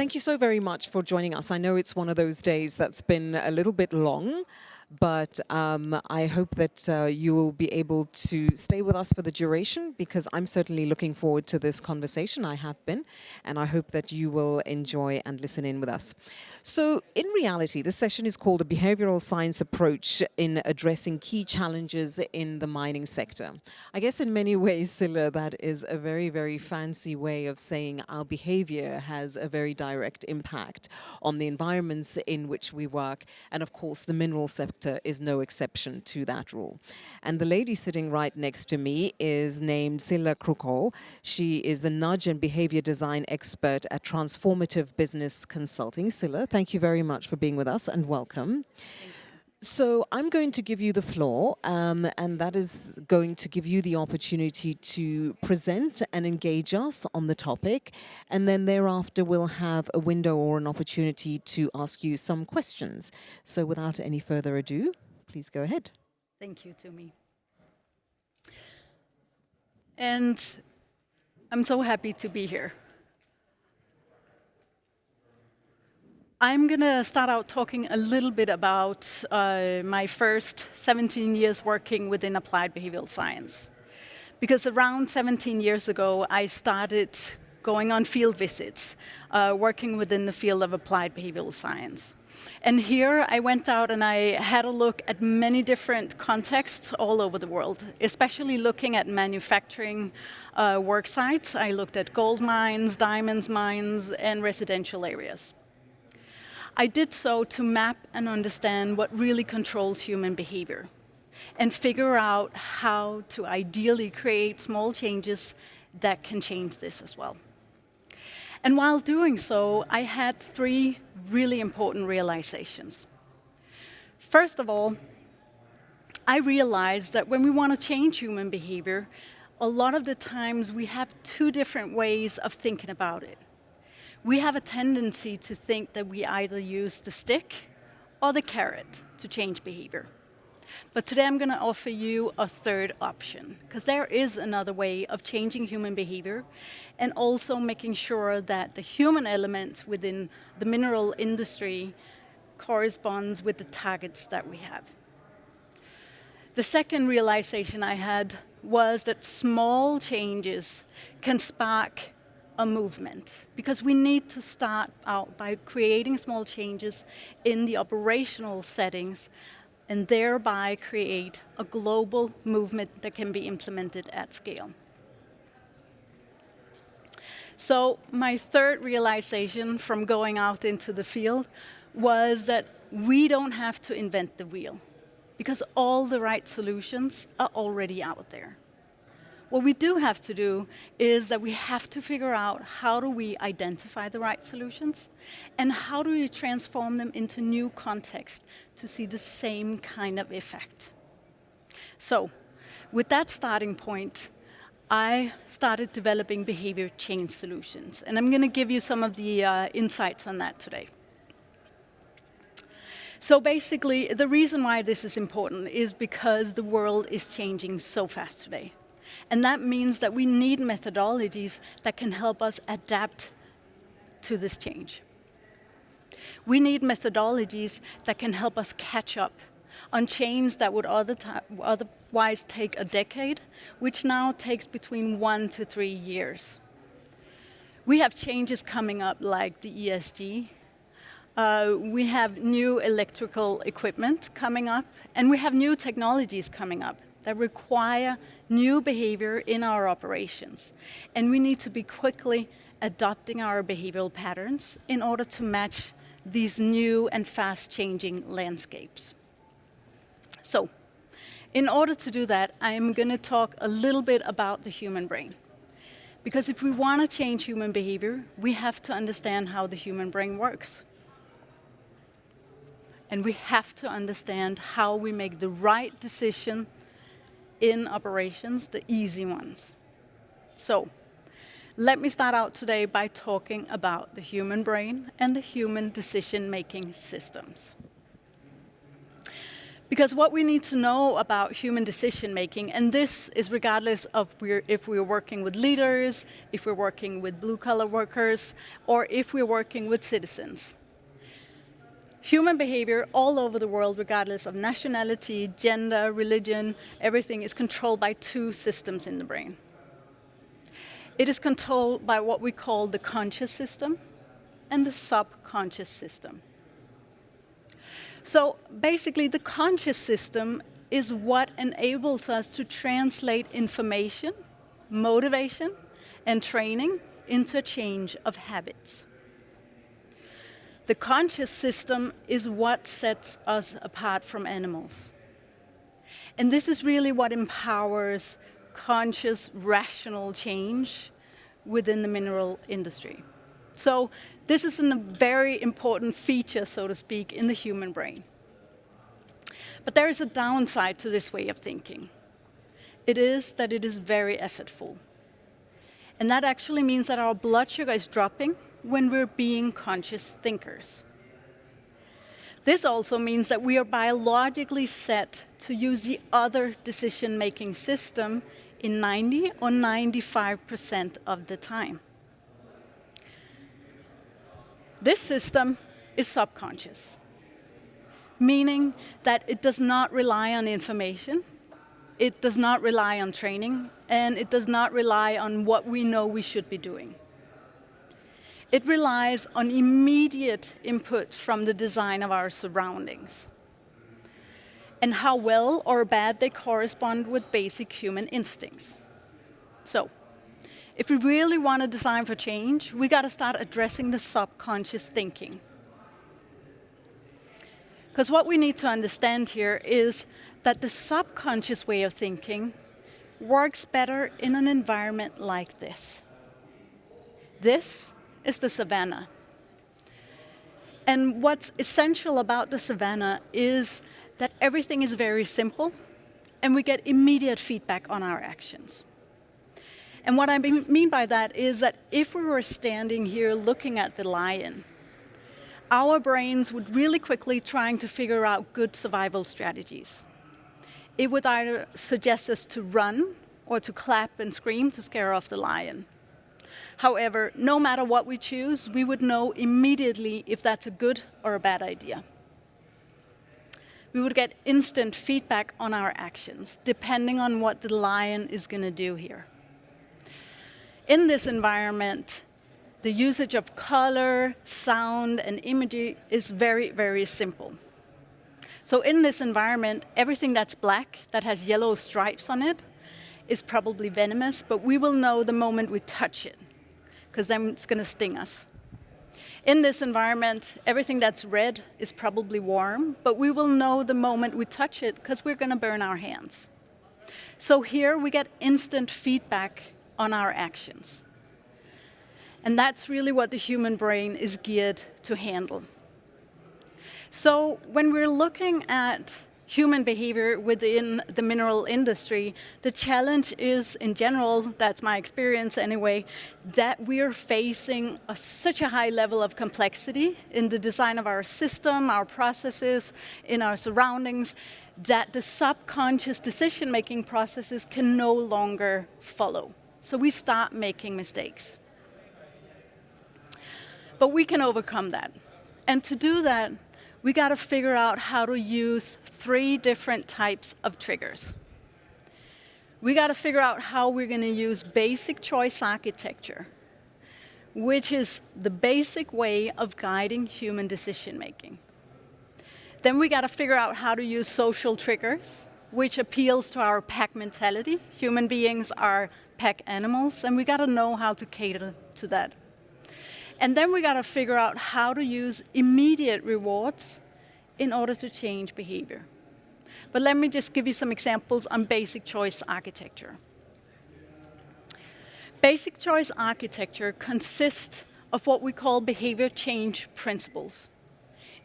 thank you so very much for joining us. I know it's one of those days that's been a little bit long, but I hope that you will be able to stay with us for the duration, because I'm certainly looking forward to this conversation. I have been, and I hope that you will enjoy and listen in with us. So in reality, this session is called a behavioral science approach in addressing key challenges in the mining sector. I guess in many ways, Silla, that is a very, very fancy way of saying our behavior has a very direct impact on the environments in which we work, and of course the mineral sector is no exception to that rule. And the lady sitting right next to me is named Silla Kruko. She is the nudge and behavior design expert at Transformative Business Consulting. Silla, thank you very much for being with us and welcome. So I'm going to give you the floor, and that is going to give you the opportunity to present and engage us on the topic. And then thereafter, we'll have a window or an opportunity to ask you some questions. So without any further ado, please go ahead. Thank you, Tumi. And I'm so happy to be here. I'm going to start out talking a little bit about my first 17 years working within applied behavioral science. Because around 17 years ago, I started going on field visits, working within the field of applied behavioral science. And here I went out and I had a look at many different contexts all over the world, especially looking at manufacturing work sites. I looked at gold mines, diamonds mines, and residential areas. I did so to map and understand what really controls human behavior and figure out how to ideally create small changes that can change this as well. And while doing so, I had three really important realizations. First of all, I realized that when we want to change human behavior, a lot of the times we have two different ways of thinking about it. We have a tendency to think that we either use the stick or the carrot to change behavior. But today I'm going to offer you a third option, because there is another way of changing human behavior and also making sure that the human element within the mineral industry corresponds with the targets that we have. The second realization I had was that small changes can spark a movement, because we need to start out by creating small changes in the operational settings and thereby create a global movement that can be implemented at scale. So my third realization from going out into the field was that we don't have to invent the wheel, because all the right solutions are already out there. What we do have to do is that we have to figure out how do we identify the right solutions and how do we transform them into new context to see the same kind of effect. So, with that starting point, I started developing behavior change solutions, and I'm going to give you some of the insights on that today. So basically, the reason why this is important is because the world is changing so fast today. And that means that we need methodologies that can help us adapt to this change. We need methodologies that can help us catch up on change that would otherwise take a decade, which now takes between 1 to 3 years. We have changes coming up like the ESG. We have new electrical equipment coming up, and we have new technologies coming up that require new behavior in our operations. And we need to be quickly adopting our behavioral patterns in order to match these new and fast-changing landscapes. So, in order to do that, I'm going to talk a little bit about the human brain. Because if we want to change human behavior, we have to understand how the human brain works. And we have to understand how we make the right decision in operations, the easy ones. So, let me start out today by talking about the human brain and the human decision-making systems. Because what we need to know about human decision making, and this is regardless of if we're working with leaders, if we're working with blue-collar workers, or if we're working with citizens. Human behavior all over the world, regardless of nationality, gender, religion, everything is controlled by two systems in the brain. It is controlled by what we call the conscious system and the subconscious system. So basically, the conscious system is what enables us to translate information, motivation, and training into a change of habits. The conscious system is what sets us apart from animals. And this is really what empowers conscious, rational change within the mineral industry. So this is a very important feature, so to speak, in the human brain. But there is a downside to this way of thinking. It is that it is very effortful. And that actually means that our blood sugar is dropping when we're being conscious thinkers. This also means that we are biologically set to use the other decision-making system in 90 or 95% of the time. This system is subconscious, meaning that it does not rely on information, it does not rely on training, and it does not rely on what we know we should be doing. It relies on immediate input from the design of our surroundings and how well or bad they correspond with basic human instincts. So, if we really want to design for change, we got to start addressing the subconscious thinking. Because what we need to understand here is that the subconscious way of thinking works better in an environment like this. This is the savanna. And what's essential about the savanna is that everything is very simple and we get immediate feedback on our actions. And what I mean by that is that if we were standing here looking at the lion, our brains would really quickly trying to figure out good survival strategies. It would either suggest us to run or to clap and scream to scare off the lion. However, no matter what we choose, we would know immediately if that's a good or a bad idea. We would get instant feedback on our actions, depending on what the lion is going to do here. In this environment, the usage of color, sound, and imagery is very, very simple. So in this environment, everything that's black, that has yellow stripes on it, is probably venomous, but we will know the moment we touch it, because then it's going to sting us. In this environment, everything that's red is probably warm, but we will know the moment we touch it, because we're going to burn our hands. So here we get instant feedback on our actions. And that's really what the human brain is geared to handle. So when we're looking at human behavior within the mineral industry, the challenge is, in general, that's my experience anyway, that we are facing such a high level of complexity in the design of our system, our processes, in our surroundings, that the subconscious decision-making processes can no longer follow. So we start making mistakes. But we can overcome that. And to do that, we got to figure out how to use 3 different types of triggers. We got to figure out how we're going to use basic choice architecture, which is the basic way of guiding human decision-making. Then we got to figure out how to use social triggers, which appeals to our pack mentality. Human beings are pack animals, and we got to know how to cater to that. And then we got to figure out how to use immediate rewards in order to change behavior. But let me just give you some examples on basic choice architecture. Basic choice architecture consists of what we call behavior change principles.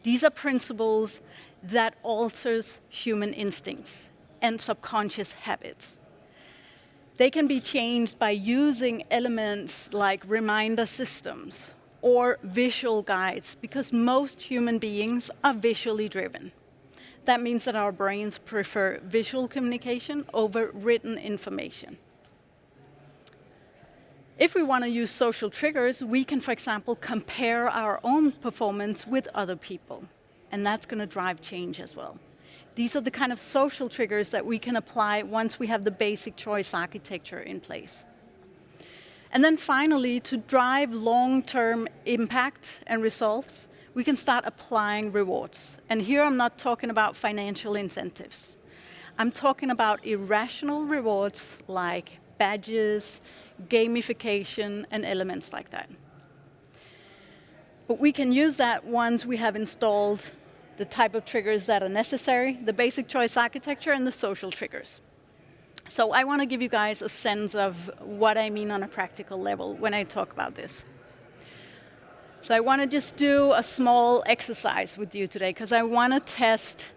These are principles that alters human instincts and subconscious habits. They can be changed by using elements like reminder systems or visual guides, because most human beings are visually driven. that means that our brains prefer visual communication over written information. If we want to use social triggers, we can, for example, compare our own performance with other people, and that's going to drive change as well. These are the kind of social triggers that we can apply once we have the basic choice architecture in place. And then finally, to drive long-term impact and results, we can start applying rewards. And here I'm not talking about financial incentives. I'm talking about irrational rewards like badges, gamification, and elements like that. But we can use that once we have installed the type of triggers that are necessary, the basic choice architecture, and the social triggers. So I want to give you guys a sense of what I mean on a practical level when I talk about this. So I want to just do a small exercise with you today, because I want to test,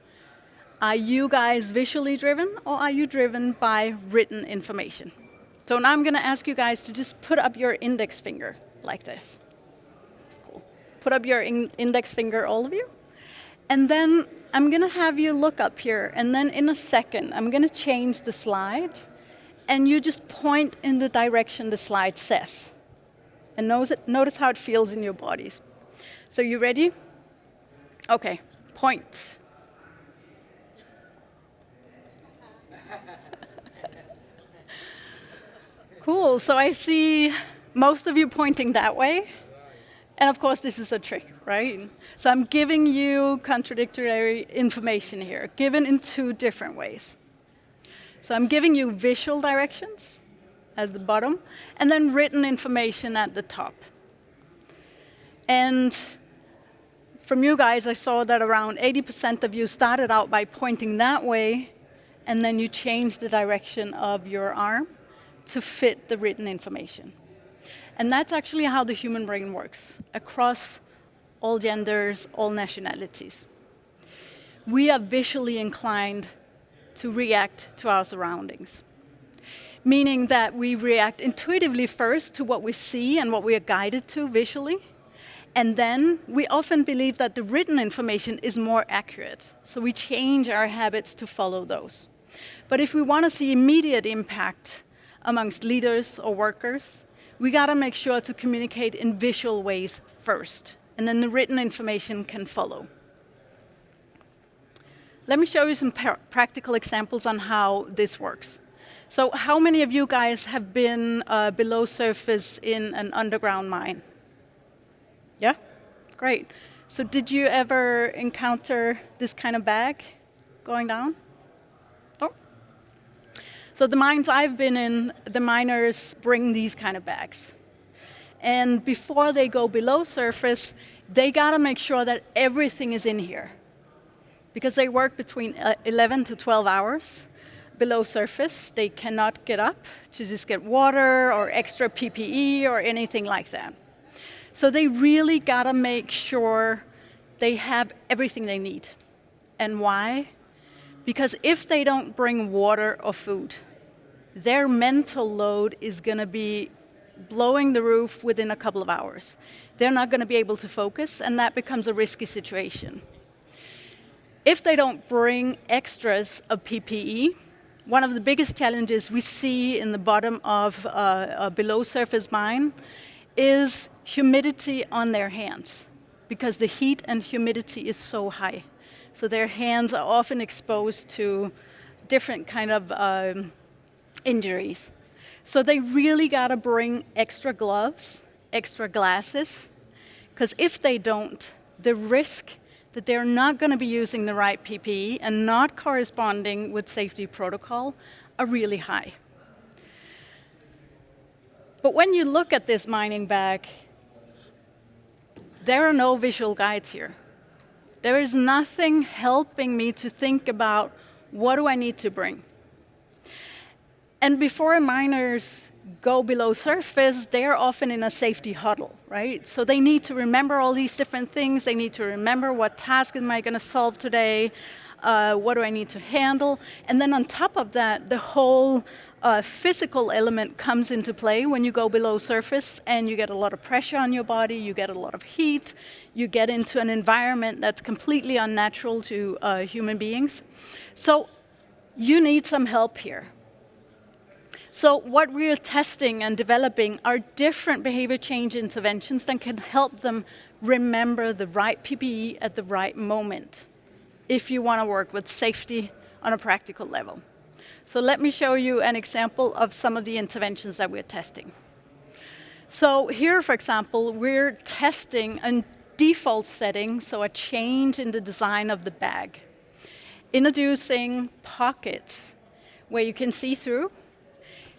are you guys visually driven, or are you driven by written information? So now I'm going to ask you guys to just put up your index finger like this. Cool. Put up your index finger, all of you. And then I'm going to have you look up here, and then in a second, I'm going to change the slide, and you just point in the direction the slide says. And notice how it feels in your bodies. So you ready? Okay, point. Cool, so I see most of you pointing that way. And of course, this is a trick, right? So I'm giving you contradictory information here, given in two different ways. So I'm giving you visual directions as the bottom, and then written information at the top. And from you guys, I saw that around 80% of you started out by pointing that way, and then you changed the direction of your arm to fit the written information. And that's actually how the human brain works, across all genders, all nationalities. We are visually inclined to react to our surroundings, meaning that we react intuitively first to what we see and what we are guided to visually, and then we often believe that the written information is more accurate, so we change our habits to follow those. But if we want to see immediate impact amongst leaders or workers, we got to make sure to communicate in visual ways first, and then the written information can follow. Let me show you some practical examples on how this works. So how many of you guys have been below surface in an underground mine? Yeah? Great. So did you ever encounter this kind of bag going down? So the mines I've been in, the miners bring these kind of bags. And before they go below surface, they gotta make sure that everything is in here, because they work between 11 to 12 hours below surface. They cannot get up to just get water or extra PPE or anything like that. So they really gotta make sure they have everything they need. And why? Because if they don't bring water or food, their mental load is going to be blowing the roof within a couple of hours. They're not going to be able to focus, and that becomes a risky situation. If they don't bring extras of PPE, one of the biggest challenges we see in the bottom of a below surface mine is humidity on their hands, because the heat and humidity is so high. So their hands are often exposed to different kind of injuries. So they really gotta bring extra gloves, extra glasses, because if they don't, the risk that they're not gonna be using the right PPE and not corresponding with safety protocol are really high. But when you look at this mining bag, there are no visual guides here. There is nothing helping me to think about what do I need to bring. And before miners go below surface, they're often in a safety huddle, right? So they need to remember all these different things. They need to remember what task am I going to solve today, what do I need to handle. And then on top of that, the whole a physical element comes into play when you go below surface and you get a lot of pressure on your body, you get a lot of heat, you get into an environment that's completely unnatural to human beings. So you need some help here. So what we're testing and developing are different behavior change interventions that can help them remember the right PPE at the right moment, if you want to work with safety on a practical level. So let me show you an example of some of the interventions that we're testing. So here, for example, we're testing a default setting, so a change in the design of the bag, introducing pockets where you can see through.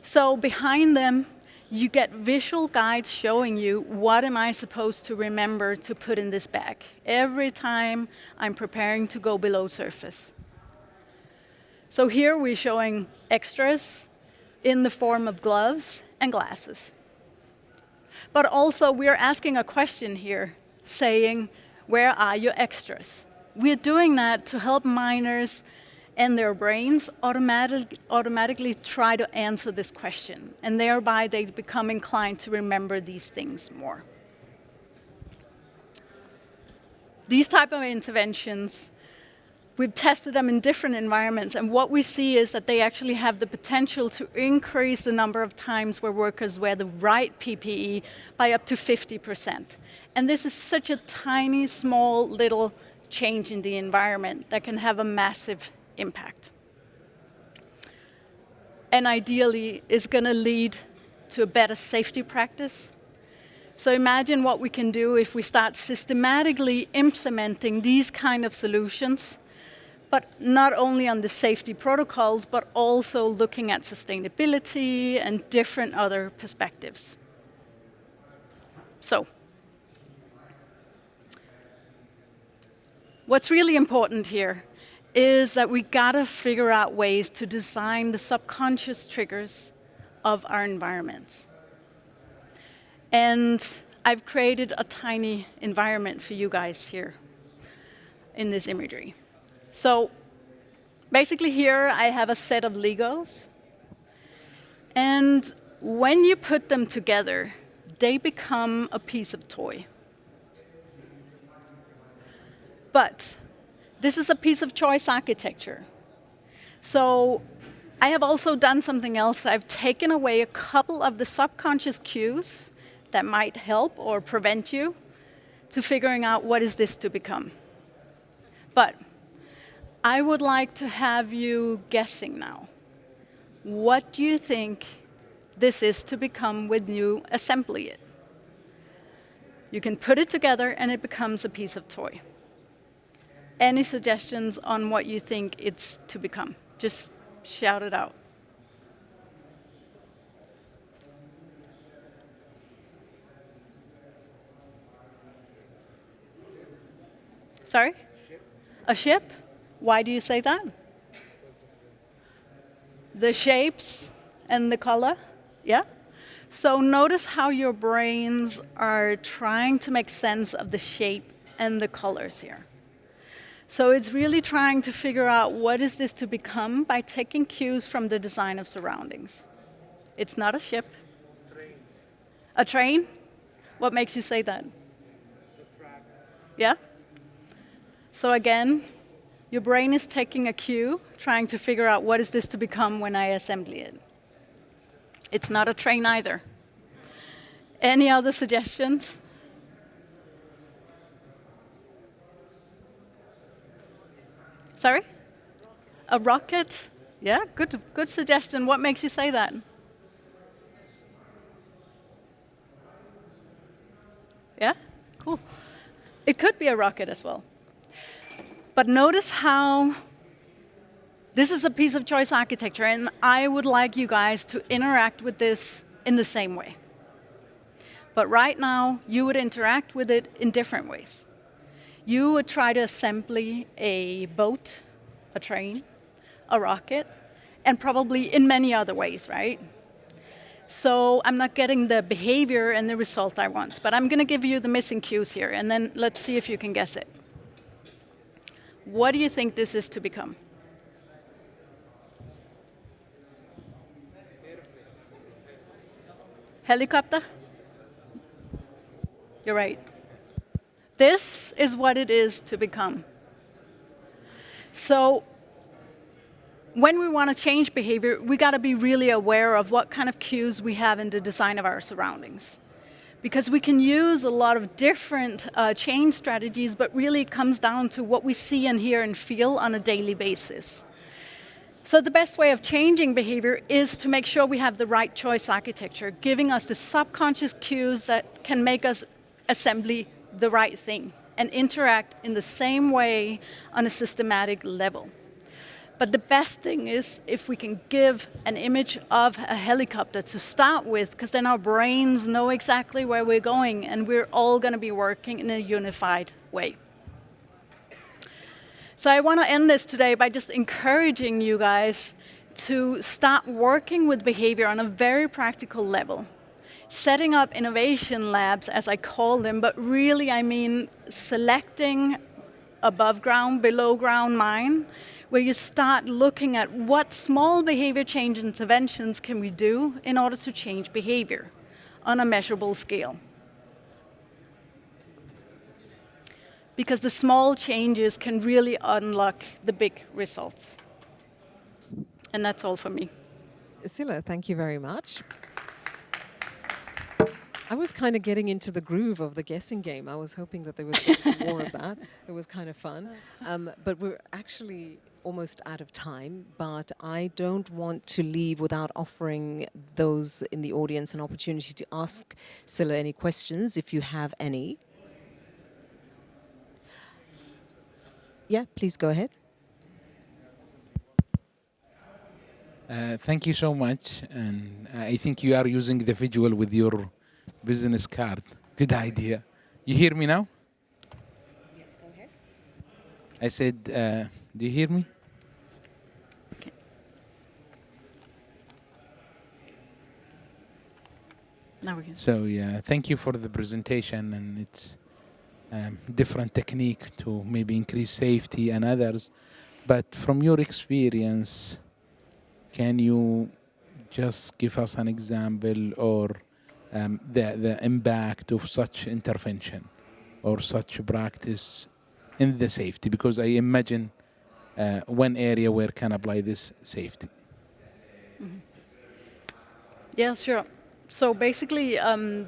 So behind them, you get visual guides showing you what am I supposed to remember to put in this bag every time I'm preparing to go below surface. So here we're showing extras in the form of gloves and glasses. But also we're asking a question here, saying, where are your extras? We're doing that to help miners and their brains automatically try to answer this question, and thereby they become inclined to remember these things more. These type of interventions, we've tested them in different environments, and what we see is that they actually have the potential to increase the number of times where workers wear the right PPE by up to 50%. And this is such a tiny, small, little change in the environment that can have a massive impact. And ideally is going to lead to a better safety practice. So imagine what we can do if we start systematically implementing these kind of solutions, but not only on the safety protocols, but also looking at sustainability and different other perspectives. So, what's really important here is that we gotta figure out ways to design the subconscious triggers of our environments. And I've created a tiny environment for you guys here in this imagery. So basically here I have a set of Legos. And when you put them together, they become a piece of toy. But this is a piece of choice architecture. So I have also done something else. I've taken away a couple of the subconscious cues that might help or prevent you to figuring out what is this to become. But I would like to have you guessing now. What do you think this is to become when you assembly it? You can put it together and it becomes a piece of toy. Any suggestions on what you think it's to become? Just shout it out. Sorry? A ship? Why do you say that? The shapes and the color? Yeah? So notice how your brains are trying to make sense of the shape and the colors here. So it's really trying to figure out what is this to become by taking cues from the design of surroundings. It's not a ship. Train. A train? What makes you say that? The track. Yeah? So again, your brain is taking a cue, trying to figure out what is this to become when I assemble it. It's not a train either. Any other suggestions? Sorry? A rocket? Yeah, good suggestion. What makes you say that? Yeah? Cool. It could be a rocket as well. But notice how this is a piece of choice architecture, and I would like you guys to interact with this in the same way. But right now, you would interact with it in different ways. You would try to assemble a boat, a train, a rocket, and probably in many other ways, right? So I'm not getting the behavior and the result I want, but I'm going to give you the missing cues here, and then let's see if you can guess it. What do you think this is to become? Helicopter? You're right. This is what it is to become. So when we want to change behavior, we got to be really aware of what kind of cues we have in the design of our surroundings. Because we can use a lot of different change strategies, but really it comes down to what we see and hear and feel on a daily basis. So the best way of changing behavior is to make sure we have the right choice architecture, giving us the subconscious cues that can make us assembly the right thing and interact in the same way on a systematic level. But the best thing is if we can give an image of a helicopter to start with, because then our brains know exactly where we're going and we're all going to be working in a unified way. So I want to end this today by just encouraging you guys to start working with behavior on a very practical level. Setting up innovation labs, as I call them, but really I mean selecting above ground, below ground mine, where you start looking at what small behavior change interventions can we do in order to change behavior on a measurable scale. Because the small changes can really unlock the big results. And that's all for me. Silla, thank you very much. I was kind of getting into the groove of the guessing game. I was hoping that there was more of that. It was kind of fun. But we're actually almost out of time, but I don't want to leave without offering those in the audience an opportunity to ask Silla any questions, if you have any. Yeah, please go ahead. Thank you so much, and I think you are using the visual with your business card. Good idea. You hear me now? Yeah, go ahead. I said, do you hear me? Now we can. So yeah, thank you for the presentation, and it's different technique to maybe increase safety and others. But from your experience, can you just give us an example or the impact of such intervention or such practice in the safety? Because I imagine one area where can apply this safety. Mm-hmm. Yeah, sure. So basically,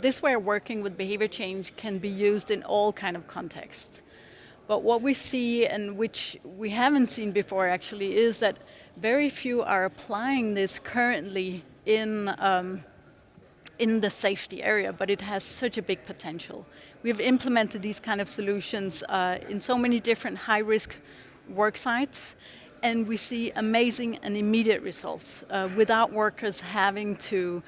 this way of working with behavior change can be used in all kind of contexts. But what we see, and which we haven't seen before actually, is that very few are applying this currently in the safety area, but it has such a big potential. We've implemented these kind of solutions in so many different high-risk work sites, and we see amazing and immediate results without workers having to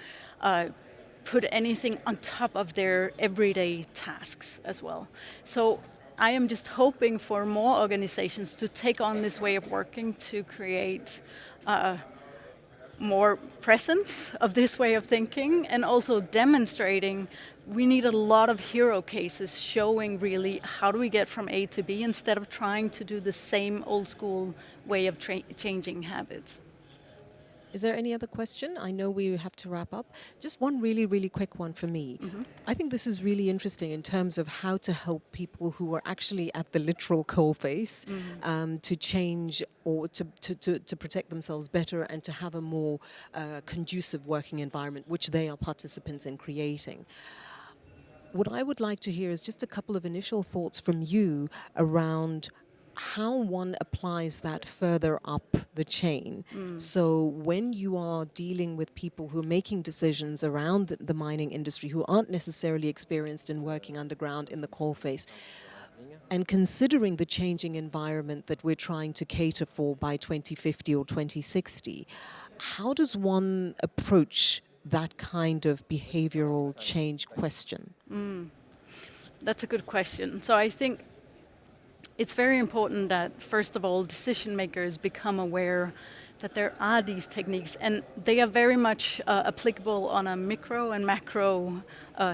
put anything on top of their everyday tasks as well. So I am just hoping for more organizations to take on this way of working to create more presence of this way of thinking, and also demonstrating we need a lot of hero cases showing really how do we get from A to B instead of trying to do the same old school way of changing habits. Is there any other question? I know we have to wrap up. Just one really, really quick one for me. Mm-hmm. I think this is really interesting in terms of how to help people who are actually at the literal coalface to change or to protect themselves better and to have a more conducive working environment, which they are participants in creating. What I would like to hear is just a couple of initial thoughts from you around how one applies that further up the chain. So when you are dealing with people who are making decisions around the mining industry who aren't necessarily experienced in working underground in the coalface, and considering the changing environment that we're trying to cater for by 2050 or 2060, how does one approach that kind of behavioral change question? That's a good question. So I think it's very important that, first of all, decision makers become aware that there are these techniques, and they are very much applicable on a micro and macro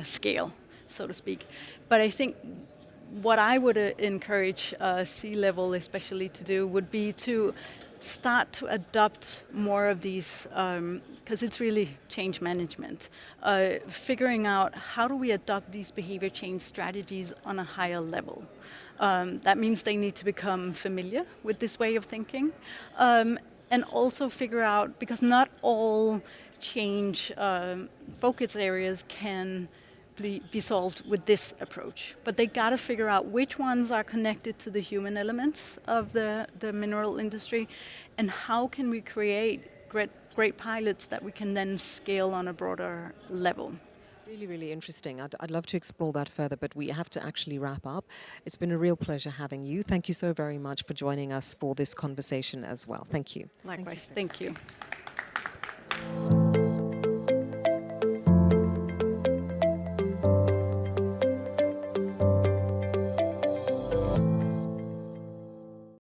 scale, so to speak. But I think what I would encourage C-level especially to do would be to start to adopt more of these, because it's really change management, figuring out how do we adopt these behavior change strategies on a higher level. That means they need to become familiar with this way of thinking, and also figure out, because not all change focus areas can be solved with this approach. But they got to figure out which ones are connected to the human elements of the mineral industry, and how can we create great pilots that we can then scale on a broader level. Really, really interesting. I'd love to explore that further, but we have to actually wrap up. It's been a real pleasure having you. Thank you so very much for joining us for this conversation as well. Thank you. Likewise, thank you.